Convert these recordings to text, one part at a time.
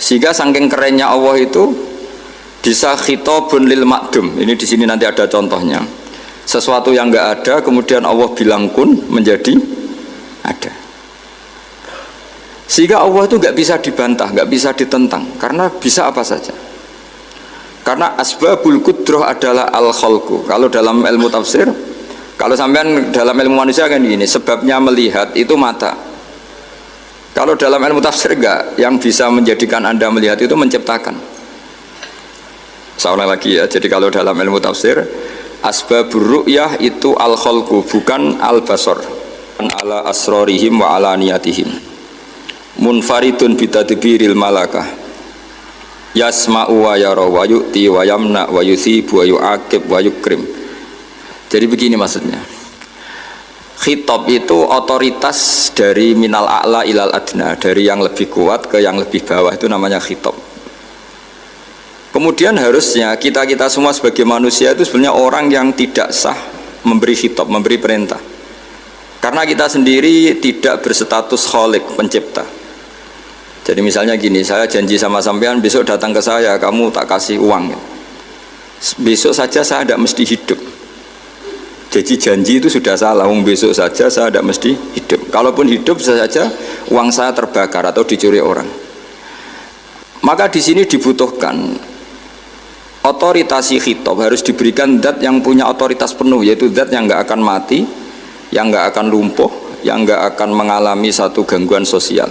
Sehingga saking kerennya Allah itu bisa khitabun lil makdum. Ini di sini nanti ada contohnya. Sesuatu yang enggak ada kemudian Allah bilang kun menjadi ada. Sehingga Allah itu enggak bisa dibantah, enggak bisa ditentang karena bisa apa saja. Karena asbabul qudrah adalah al-khalqu. Kalau dalam ilmu tafsir, kalau sampean dalam ilmu manusia kan gini, sebabnya melihat itu mata. Kalau dalam ilmu tafsir enggak, yang bisa menjadikan Anda melihat itu menciptakan. Saya ulang lagi ya, jadi kalau dalam ilmu tafsir, asbabur ru'yah itu al-khalqu, bukan al-basar. Ala asrarihim wa ala niyatihim. Munfaridun bitadbiril malakah. Yasma'u wa yara wa yu'ti wa yamna wa yuthibu wa yu'aqib wa yukrim. Jadi begini maksudnya. Khitab itu otoritas dari minal a'la ilal adna, dari yang lebih kuat ke yang lebih bawah, itu namanya khitab. Kemudian harusnya kita semua sebagai manusia itu sebenarnya orang yang tidak sah memberi khitab, memberi perintah. Karena kita sendiri tidak berstatus khalik, pencipta. Jadi misalnya gini, saya janji sama sampean besok datang ke saya, kamu tak kasih uang. Besok saja saya tidak mesti hidup. Jadi janji itu sudah salah, besok saja saya tidak mesti hidup. Kalaupun hidup saja uang saya terbakar atau dicuri orang. Maka di sini dibutuhkan otoritasi khitab, harus diberikan zat yang punya otoritas penuh, yaitu zat yang nggak akan mati, yang nggak akan lumpuh, yang nggak akan mengalami satu gangguan sosial.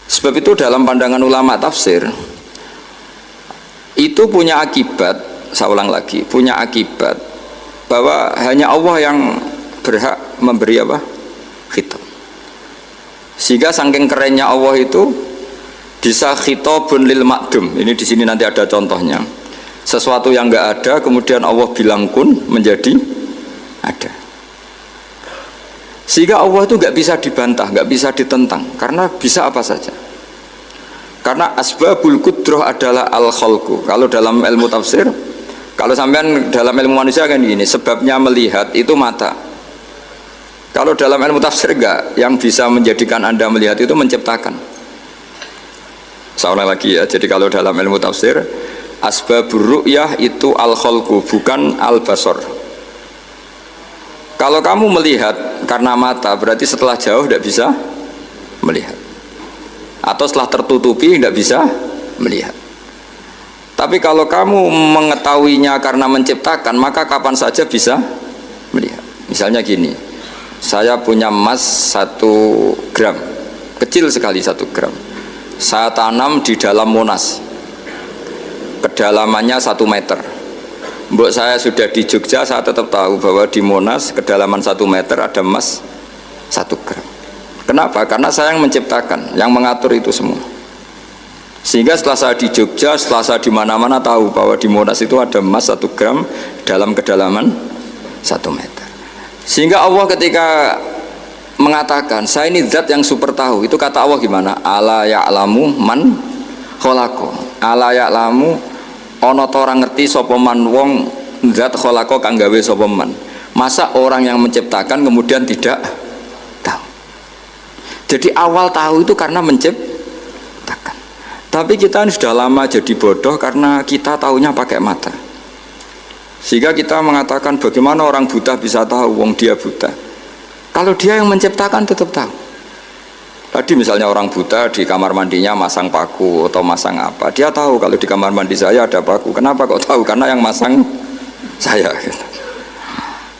Sebab itu dalam pandangan ulama tafsir itu punya akibat, saya ulang lagi, punya akibat bahwa hanya Allah yang berhak memberi apa? Khitab. Sehingga saking kerennya Allah itu bisa khitabun lil makdum. Ini di sini nanti ada contohnya. Sesuatu yang enggak ada kemudian Allah bilang kun menjadi ada. Sehingga Allah itu enggak bisa dibantah, enggak bisa ditentang karena bisa apa saja. Karena asbabul qudrah adalah al-khalqu. Kalau dalam ilmu tafsir, kalau sampean dalam ilmu manusia kan gini, sebabnya melihat itu mata. Kalau dalam ilmu tafsir enggak, yang bisa menjadikan Anda melihat itu menciptakan. Saya ulang lagi ya, jadi kalau dalam ilmu tafsir, asbabur ru'yah itu al-khalqu, bukan al-basar. Kalau kamu melihat karena mata, berarti setelah jauh tidak bisa melihat. Atau setelah tertutupi tidak bisa melihat. Tapi kalau kamu mengetahuinya karena menciptakan, maka kapan saja bisa melihat. Misalnya gini, saya punya emas 1 gram, kecil sekali 1 gram. Saya tanam di dalam Monas, kedalamannya 1 meter. Mbok saya sudah di Jogja, saya tetap tahu bahwa di Monas kedalaman 1 meter ada emas 1 gram. Kenapa? Karena saya yang menciptakan, yang mengatur itu semua. Sehingga setelah saya di Jogja, setelah saya di mana-mana tahu bahwa di Monas itu ada emas 1 gram dalam kedalaman 1 meter. Sehingga Allah ketika mengatakan saya ini zat yang super tahu, itu kata Allah gimana? Ala ya'lamu man khalaqo. Ala ya'lamu ana ta ora ngerti sapa man wong zat khalaqo kang gawe sapa man. Masa orang yang menciptakan kemudian tidak tahu? Jadi awal tahu itu karena menciptakan. Tapi kita sudah lama jadi bodoh karena kita tahunya pakai mata. Sehingga kita mengatakan bagaimana orang buta bisa tahu wong dia buta. Kalau dia yang menciptakan tetap tahu. Tadi misalnya orang buta di kamar mandinya masang paku atau masang apa, dia tahu kalau di kamar mandi saya ada paku. Kenapa kok tahu? Karena yang masang saya.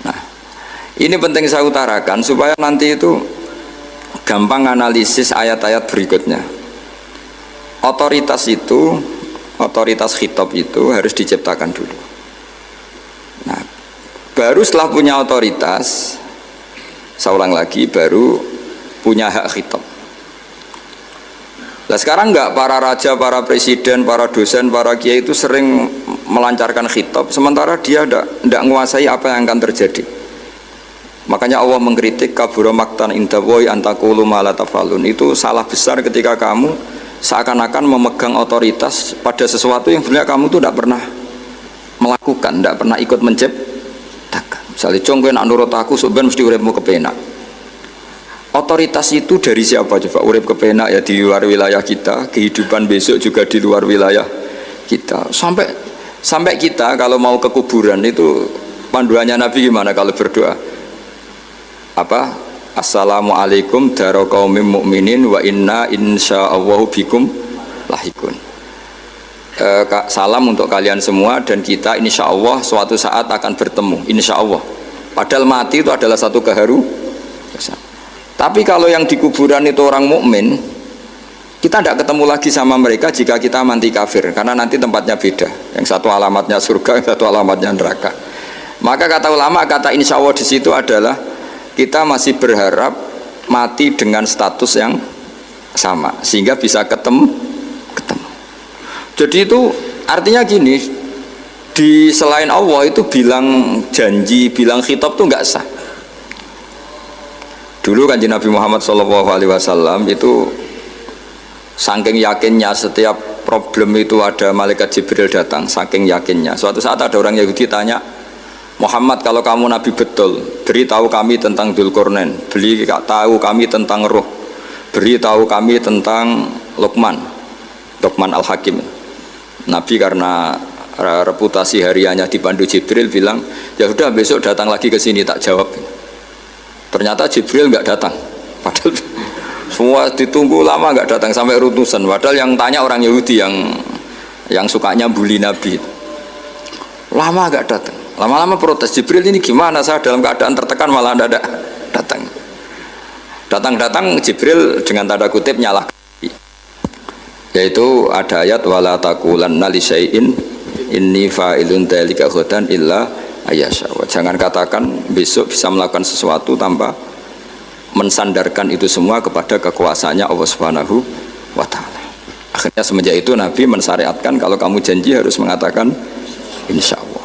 Nah, ini penting saya utarakan supaya nanti itu gampang analisis ayat-ayat berikutnya. Otoritas itu, otoritas khitab itu harus diciptakan dulu. Nah, baru setelah punya otoritas, saya ulang lagi, baru punya hak khitab. Nah sekarang enggak, para raja, para presiden, para dosen, para kiai itu sering melancarkan khitab, sementara dia tidak menguasai apa yang akan terjadi. Makanya Allah mengkritik kabura maktan indawoi antakulu ma la tafalun. Itu salah besar ketika kamu seakan-akan memegang otoritas pada sesuatu yang sebenarnya kamu tuh tidak pernah melakukan, tidak pernah ikut menciptakan. Misalnya, cong kowe nak nurut aku, sebenarnya mesti uripmu kepenak. otoritas itu dari siapa coba? Urip kepenak ya di luar wilayah kita, kehidupan besok juga di luar wilayah kita. Sampai kita kalau mau ke kuburan itu panduannya Nabi gimana kalau berdoa? Apa? Assalamualaikum daro qaumim mukminin wa inna insyaallahu bikum lahikun. Salam untuk kalian semua dan kita insya Allah suatu saat akan bertemu, insya Allah. Padahal mati itu adalah satu keharusan. Tapi kalau yang di kuburan itu orang mukmin, kita tidak ketemu lagi sama mereka jika kita mati kafir, karena nanti tempatnya beda. Yang satu alamatnya surga, yang satu alamatnya neraka. Maka kata ulama, kata insya Allah di situ adalah kita masih berharap mati dengan status yang sama, sehingga bisa ketemu. Jadi itu artinya gini, di selain Allah itu bilang janji, bilang khitab itu nggak sah. Dulu kanjeng Nabi Muhammad SAW itu saking yakinnya setiap problem itu ada malaikat Jibril datang, saking yakinnya. Suatu saat ada orang Yahudi tanya, Muhammad kalau kamu Nabi betul, beritahu kami tentang Dzulqarnain, beritahu kami tentang Ruh, beritahu kami tentang Luqman Al-Hakim. Nabi karena reputasi hariannya dipandu Jibril bilang, ya udah besok datang lagi ke sini tak jawab. Ternyata Jibril nggak datang. Padahal semua ditunggu lama nggak datang sampai utusan. Padahal yang tanya orang Yahudi yang sukanya bully Nabi. Lama nggak datang. Lama-lama protes, Jibril ini gimana, saya dalam keadaan tertekan malah tidak datang. Datang Jibril dengan tanda kutip nyalahkan. Yaitu ada ayat wala taqulanna li syai'in inni fa'ilun dzalika ghadan illa ayyasha. Jangan katakan besok bisa melakukan sesuatu tanpa mensandarkan itu semua kepada kekuasaannya Allah Subhanahu wa taala. Akhirnya semenjak itu Nabi mensyariatkan kalau kamu janji harus mengatakan insyaallah.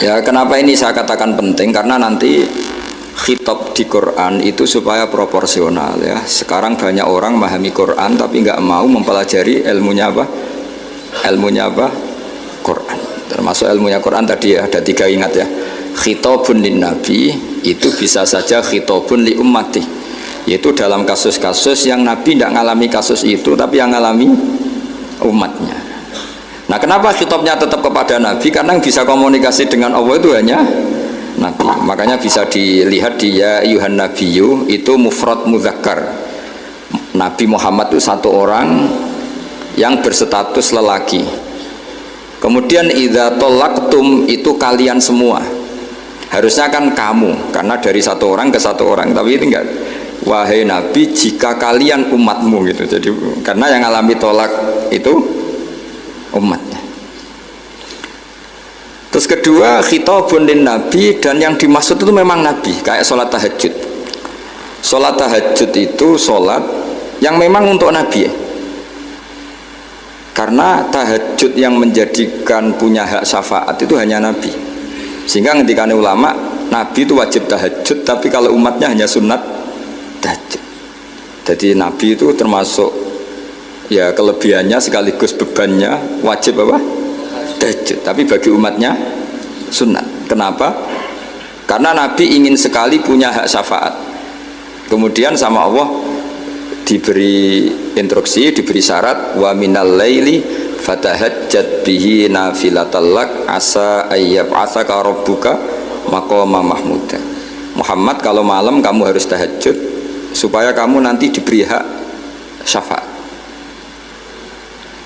Ya, kenapa ini saya katakan penting? Karena nanti khitab di Quran itu supaya proporsional ya. Sekarang banyak orang memahami Quran tapi nggak mau mempelajari ilmunya apa? Quran. Termasuk ilmunya Quran tadi ya, ada 3 ingat ya. Khitabun lin nabi itu bisa saja khitabun li ummati. Yaitu dalam kasus-kasus yang Nabi tidak ngalami kasus itu tapi yang ngalami umatnya. Nah, kenapa khitabnya tetap kepada Nabi? Karena yang bisa komunikasi dengan Allah itu hanya Nabi. Makanya bisa dilihat di ya Yuhan Nabiyyu itu mufrad mudzakkar. Nabi Muhammad itu satu orang yang berstatus lelaki. Kemudian idza talaqtum itu kalian semua. Harusnya kan kamu, karena dari satu orang ke satu orang. Tapi itu enggak. Wahai Nabi, jika kalian umatmu gitu. Jadi karena yang alami tolak itu umatnya. Terus kedua, khitabun lin nabi, dan yang dimaksud itu memang nabi, kayak sholat tahajud. Sholat tahajud itu sholat yang memang untuk nabi ya. Karena tahajud yang menjadikan punya hak syafaat itu hanya nabi. Sehingga ketika ulama, nabi itu wajib tahajud, tapi kalau umatnya hanya sunat tahajud. Jadi nabi itu termasuk ya kelebihannya sekaligus bebannya wajib apa? Tahajud, tapi bagi umatnya sunat. Kenapa? Karena Nabi ingin sekali punya hak syafaat. Kemudian sama Allah diberi instruksi, diberi syarat wa minal laili fatahajjat bihi nafilatallak asa ayyab'atsaka rabbuka maqama mahmuda. Muhammad, kalau malam kamu harus tahajud supaya kamu nanti diberi hak syafaat.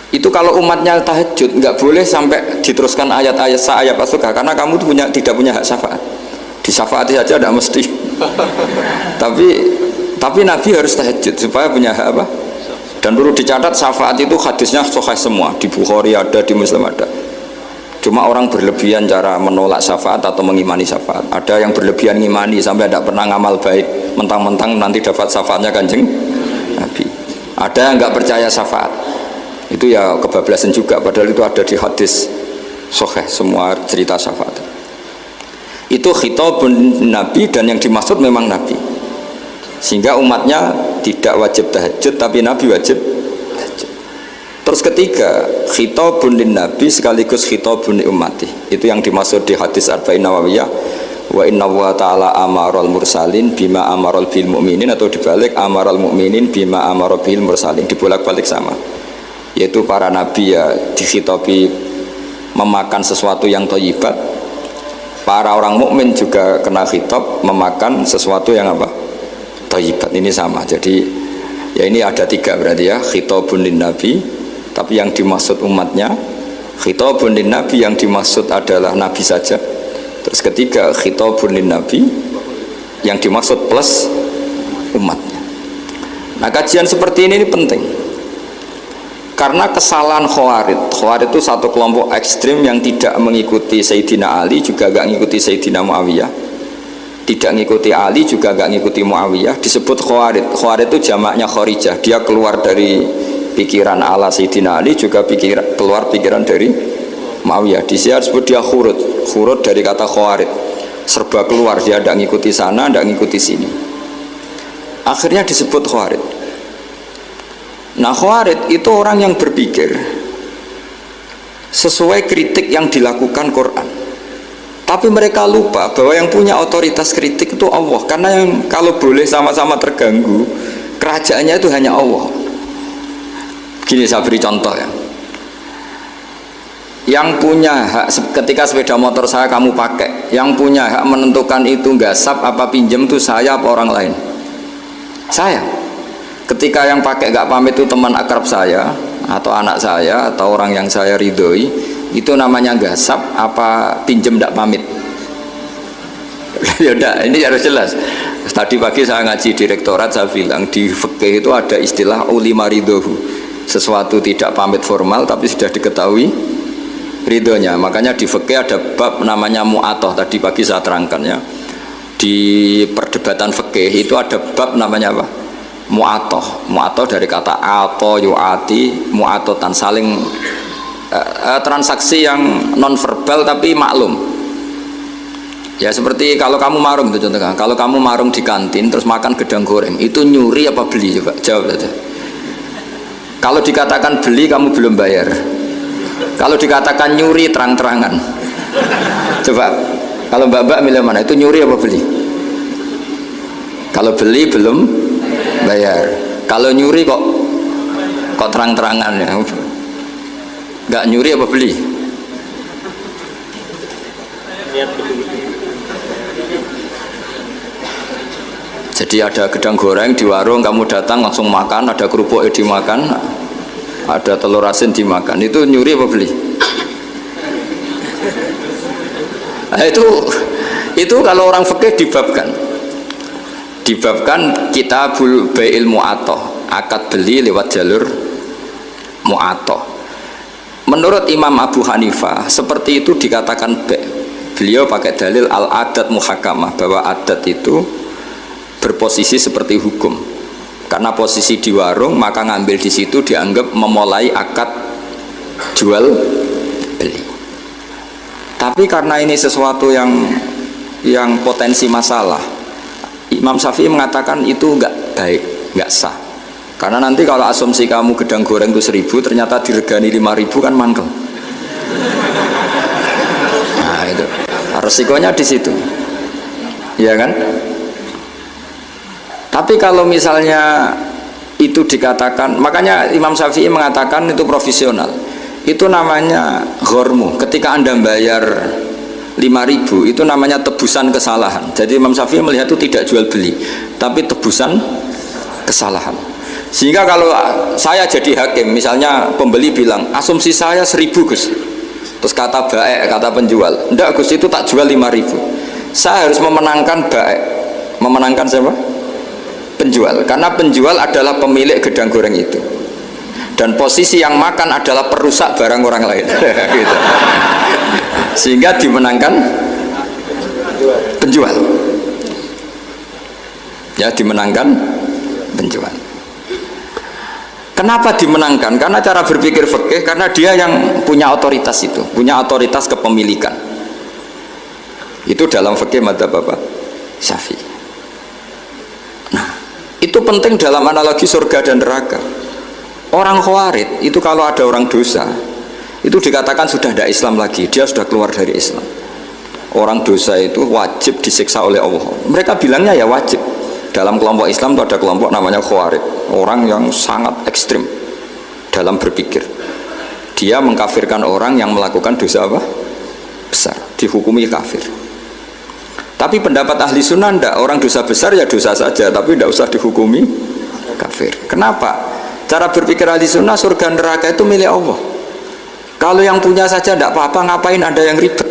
Itu kalau umatnya tahajud nggak boleh sampai diteruskan ayat-ayat ayat surga, karena kamu tidak punya hak syafaat. Disyafaati saja tidak mesti. tapi Nabi harus tahajud supaya punya hak apa? Dan perlu dicatat syafaat itu hadisnya sahih semua, di Bukhari ada, di Muslim ada. Cuma orang berlebihan cara menolak syafaat atau mengimani syafaat. Ada yang berlebihan ngimani sampai tidak pernah ngamal baik, mentang-mentang nanti dapat syafaatnya Kanjeng Nabi. Ada yang nggak percaya syafaat. Itu ya kebablasan juga, padahal itu ada di hadis sahih semua cerita syafaat. Itu khitabun nabi, dan yang dimaksud memang nabi. Sehingga umatnya tidak wajib tahajud tapi nabi wajib tahajud. Terus ketiga, khitabun lin nabi sekaligus khitabun li ummati. Itu yang dimaksud di hadis Arba'in Nawawiyah. Wa inna wa ta'ala amaral mursalin bima amaral bil mu'minin, atau dibalik amaral mu'minin bima amaral bil mursalin, dibolak-balik sama. Yaitu para nabi ya dikhitabi memakan sesuatu yang thayyibat. Para orang mukmin juga kena khitab memakan sesuatu yang apa? Thayyibat. Ini sama. Jadi ya ini ada tiga berarti ya, khitabun lin nabi, tapi yang dimaksud umatnya, khitabun lin nabi yang dimaksud adalah nabi saja. Terus ketiga, khitabun lin nabi yang dimaksud plus umatnya. Nah, kajian seperti ini penting. Karena kesalahan Khawarij itu satu kelompok ekstrim yang tidak mengikuti Sayyidina Ali, juga gak mengikuti Sayyidina Muawiyah. Tidak mengikuti Ali, juga gak mengikuti Muawiyah. Disebut Khawarij. Khawarij itu jamaknya Kharijah. Dia keluar dari pikiran ala Sayyidina Ali, juga keluar pikiran dari Muawiyah. Di sini disebut dia khurut dari kata Khawarij, serba keluar, dia tidak ngikuti sana, tidak ngikuti sini, akhirnya disebut Khawarij. Nah, Khawarij itu orang yang berpikir sesuai kritik yang dilakukan Quran, tapi mereka lupa bahwa yang punya otoritas kritik itu Allah. Karena yang kalau boleh sama-sama terganggu, kerajaannya itu hanya Allah. Gini, saya beri contoh ya. Yang punya hak ketika sepeda motor saya kamu pakai, yang punya hak menentukan itu gasap apa pinjam itu saya apa orang lain? Saya. Ketika yang pakai gak pamit itu teman akrab saya atau anak saya atau orang yang saya ridhoi, itu namanya gasap apa pinjam gak pamit? Ya udah, ini harus jelas. Tadi pagi saya ngaji direktorat, saya bilang di fikih itu ada istilah ulima ridhohu. Sesuatu tidak pamit formal tapi sudah diketahui ridhonya. Makanya di fikih ada bab namanya mu'atoh. Tadi pagi saya terangkan ya. Di perdebatan fikih itu ada bab namanya apa? Mu'atoh. Mu'atoh dari kata ato yu'ati, mu'atotan, saling transaksi yang non verbal tapi maklum. Ya seperti kalau kamu marung itu contohnya. Kalau kamu marung di kantin terus makan gedang goreng, itu nyuri apa beli? Coba jawab saja. Kalau dikatakan beli, kamu belum bayar. Kalau dikatakan nyuri, terang-terangan. Coba, kalau mbak-mbak milih mana? Itu nyuri apa beli? Kalau beli belum bayar. Kalau nyuri kok terang-terangan ya? Nggak nyuri apa beli? Jadi ada gedang goreng di warung, kamu datang langsung makan, ada kerupuk dimakan, ada telur asin dimakan, itu nyuri apa beli? Nah, itu kalau orang fikih dibabkan kitabul bai'il mu'atoh, akad beli lewat jalur mu'atoh. Menurut Imam Abu Hanifah seperti itu dikatakan beliau pakai dalil al-adat muhakamah, bahwa adat itu berposisi seperti hukum. Karena posisi di warung, maka ngambil di situ dianggap memulai akad jual beli. Tapi karena ini sesuatu yang potensi masalah, Imam Syafi'i mengatakan itu enggak baik, enggak sah. Karena nanti kalau asumsi kamu gedang goreng itu 1.000, ternyata diregani 5.000 kan mangkel. Nah itu resikonya di situ, ya kan? Tapi kalau misalnya itu dikatakan, makanya Imam Syafi'i mengatakan itu profesional. Itu namanya ghormu. Ketika Anda bayar 5.000, itu namanya tebusan kesalahan. Jadi Imam Syafi'i melihat itu tidak jual beli, tapi tebusan kesalahan. Sehingga kalau saya jadi hakim, misalnya pembeli bilang asumsi saya 1.000 Gus, terus kata baik, kata penjual, enggak Gus itu tak jual 5.000, saya harus memenangkan baik. Memenangkan siapa? Penjual, karena penjual adalah pemilik gedang goreng itu, dan posisi yang makan adalah perusak barang orang lain. Gitu. Sehingga dimenangkan penjual, ya dimenangkan penjual. Kenapa dimenangkan? Karena cara berpikir fikih, karena dia yang punya otoritas itu, punya otoritas kepemilikan. Itu dalam fikih madzhab apa? Syafi'i. Nah, itu penting dalam analogi surga dan neraka. Orang Khawarij itu kalau ada orang dosa itu dikatakan sudah tidak Islam lagi, dia sudah keluar dari Islam. Orang dosa itu wajib disiksa oleh Allah. Mereka bilangnya ya wajib. Dalam kelompok Islam itu ada kelompok namanya Khawarij, orang yang sangat ekstrim dalam berpikir. Dia mengkafirkan orang yang melakukan dosa apa? Besar, dihukumi kafir. Tapi pendapat ahli sunnah tidak, orang dosa besar ya dosa saja, tapi tidak usah dihukumi kafir. Kenapa? Cara berpikir ahli sunnah, surga neraka itu milik Allah. Kalau yang punya saja tidak apa-apa, ngapain ada yang ribet?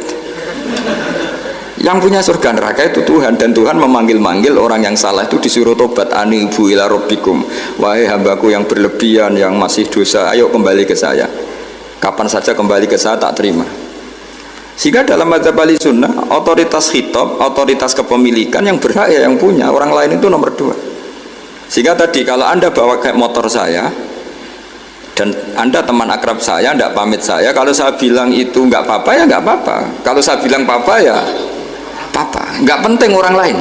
Yang punya surga neraka itu Tuhan, dan Tuhan memanggil-manggil orang yang salah itu disuruh tobat. Anibu ila rabbikum, wahai hambaku yang berlebihan, yang masih dosa, ayo kembali ke saya. Kapan saja kembali ke saya tak terima. Sehingga dalam mazhab ahli sunnah, otoritas khitab, otoritas kepemilikan yang berhak ya yang punya, orang lain itu nomor 2. Sehingga tadi kalau Anda bawa kayak motor saya dan Anda teman akrab saya, tidak pamit saya, kalau saya bilang itu nggak apa-apa ya nggak apa-apa, kalau saya bilang apa-apa ya apa-apa, nggak penting orang lain.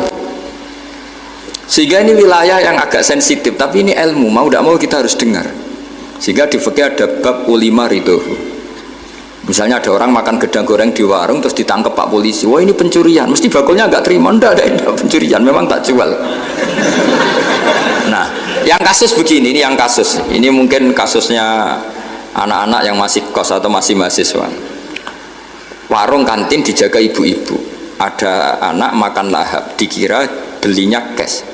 Sehingga ini wilayah yang agak sensitif, tapi ini ilmu, mau tidak mau kita harus dengar. Sehingga di fikih ada bab ulima ridho. Misalnya ada orang makan gedang goreng di warung terus ditangkap Pak polisi, wah ini pencurian, mesti bakulnya nggak terima, enggak pencurian, memang tak jual. Nah, yang kasus begini, ini yang kasus, ini mungkin kasusnya anak-anak yang masih kos atau masih mahasiswa. Warung kantin dijaga ibu-ibu, ada anak makan lahap, dikira belinya cash.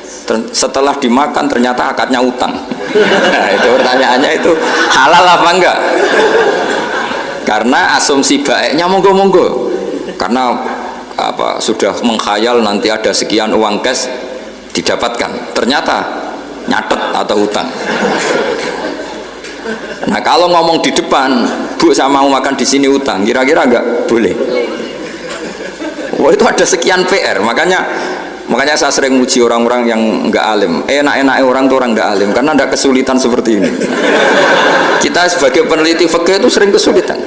Setelah dimakan ternyata akadnya utang. Nah, itu pertanyaannya itu halal apa enggak? Karena asumsi baiknya monggo-monggo. Karena apa sudah mengkhayal nanti ada sekian uang cash didapatkan. Ternyata nyatet atau utang. Nah, kalau ngomong di depan, Bu sama mau makan di sini utang, kira-kira enggak boleh. Wah, itu ada sekian PR, makanya saya sering muji orang-orang yang enggak alim. Enak-enak orang tuh orang enggak alim karena ada kesulitan seperti ini. Kita sebagai peneliti fikih itu sering kesulitan.